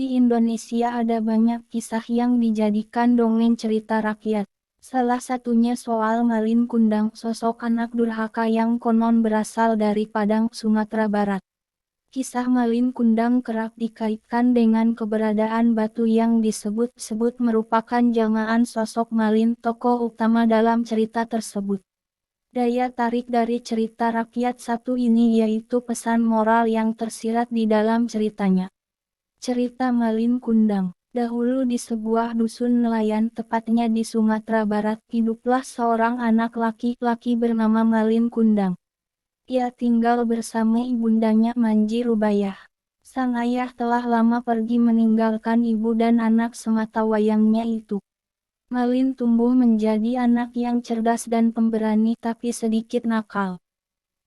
Di Indonesia ada banyak kisah yang dijadikan dongeng cerita rakyat. Salah satunya soal Malin Kundang, sosok anak durhaka yang konon berasal dari Padang, Sumatera Barat. Kisah Malin Kundang kerap dikaitkan dengan keberadaan batu yang disebut-sebut merupakan jelmaan sosok Malin, tokoh utama dalam cerita tersebut. Daya tarik dari cerita rakyat satu ini yaitu pesan moral yang tersirat di dalam ceritanya. Cerita Malin Kundang. Dahulu di sebuah dusun nelayan tepatnya di Sumatera Barat hiduplah seorang anak laki-laki bernama Malin Kundang. Ia tinggal bersama ibundanya Manji Rubayah. Sang ayah telah lama pergi meninggalkan ibu dan anak sematawayangnya itu. Malin tumbuh menjadi anak yang cerdas dan pemberani tapi sedikit nakal.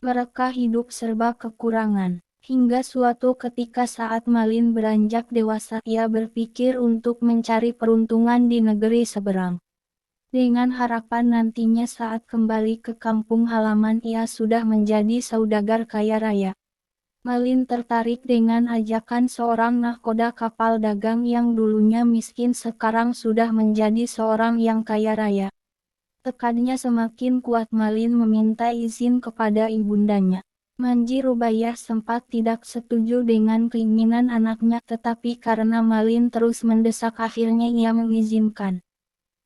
Mereka hidup serba kekurangan. Hingga suatu ketika saat Malin beranjak dewasa ia berpikir untuk mencari peruntungan di negeri seberang. Dengan harapan nantinya saat kembali ke kampung halaman ia sudah menjadi saudagar kaya raya. Malin tertarik dengan ajakan seorang nahkoda kapal dagang yang dulunya miskin sekarang sudah menjadi seorang yang kaya raya. Tekadnya semakin kuat Malin meminta izin kepada ibundanya. Manji Rubayah sempat tidak setuju dengan keinginan anaknya tetapi karena Malin terus mendesak akhirnya ia mengizinkan.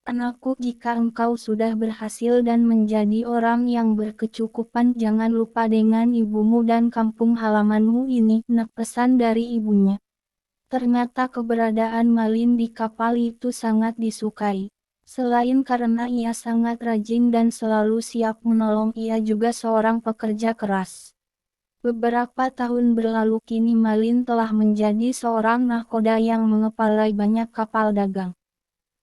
Anakku, jika engkau sudah berhasil dan menjadi orang yang berkecukupan jangan lupa dengan ibumu dan kampung halamanmu ini, pesan dari ibunya. Ternyata keberadaan Malin di kapal itu sangat disukai. Selain karena ia sangat rajin dan selalu siap menolong ia juga seorang pekerja keras. Beberapa tahun berlalu kini Malin telah menjadi seorang nahkoda yang mengepalai banyak kapal dagang.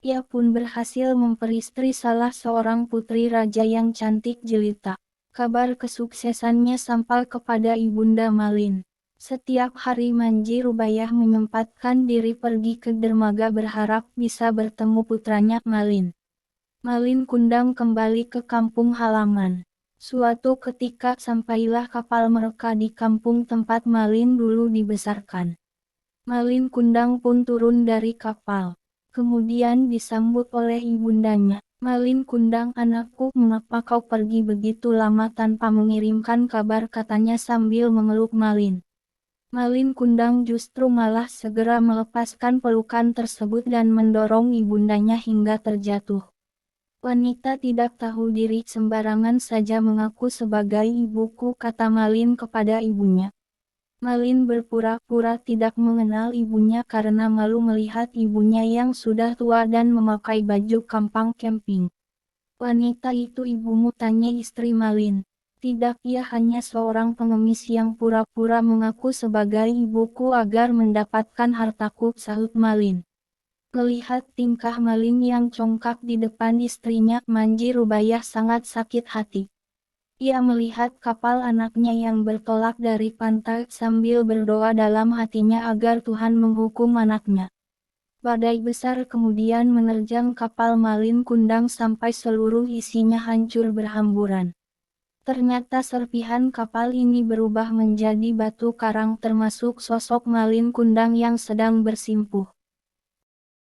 Ia pun berhasil memperistri salah seorang putri raja yang cantik jelita. Kabar kesuksesannya sampai kepada ibunda Malin. Setiap hari Manji Rubayah menyempatkan diri pergi ke dermaga berharap bisa bertemu putranya Malin. Malin Kundang kembali ke kampung halaman. Suatu ketika sampailah kapal mereka di kampung tempat Malin dulu dibesarkan. Malin Kundang pun turun dari kapal. Kemudian disambut oleh ibundanya. Malin Kundang, anakku, mengapa kau pergi begitu lama tanpa mengirimkan kabar, katanya sambil memeluk Malin. Malin Kundang justru malah segera melepaskan pelukan tersebut dan mendorong ibundanya hingga terjatuh. Wanita tidak tahu diri sembarangan saja mengaku sebagai ibuku, kata Malin kepada ibunya. Malin berpura-pura tidak mengenal ibunya karena malu melihat ibunya yang sudah tua dan memakai baju kampang camping. Wanita itu ibumu, tanya istri Malin. Tidak, ia hanya seorang pengemis yang pura-pura mengaku sebagai ibuku agar mendapatkan hartaku, sahut Malin. Melihat tingkah Malin yang congkak di depan istrinya, Manji Rubayah sangat sakit hati. Ia melihat kapal anaknya yang bertolak dari pantai sambil berdoa dalam hatinya agar Tuhan menghukum anaknya. Badai besar kemudian menerjang kapal Malin Kundang sampai seluruh isinya hancur berhamburan. Ternyata serpihan kapal ini berubah menjadi batu karang termasuk sosok Malin Kundang yang sedang bersimpuh.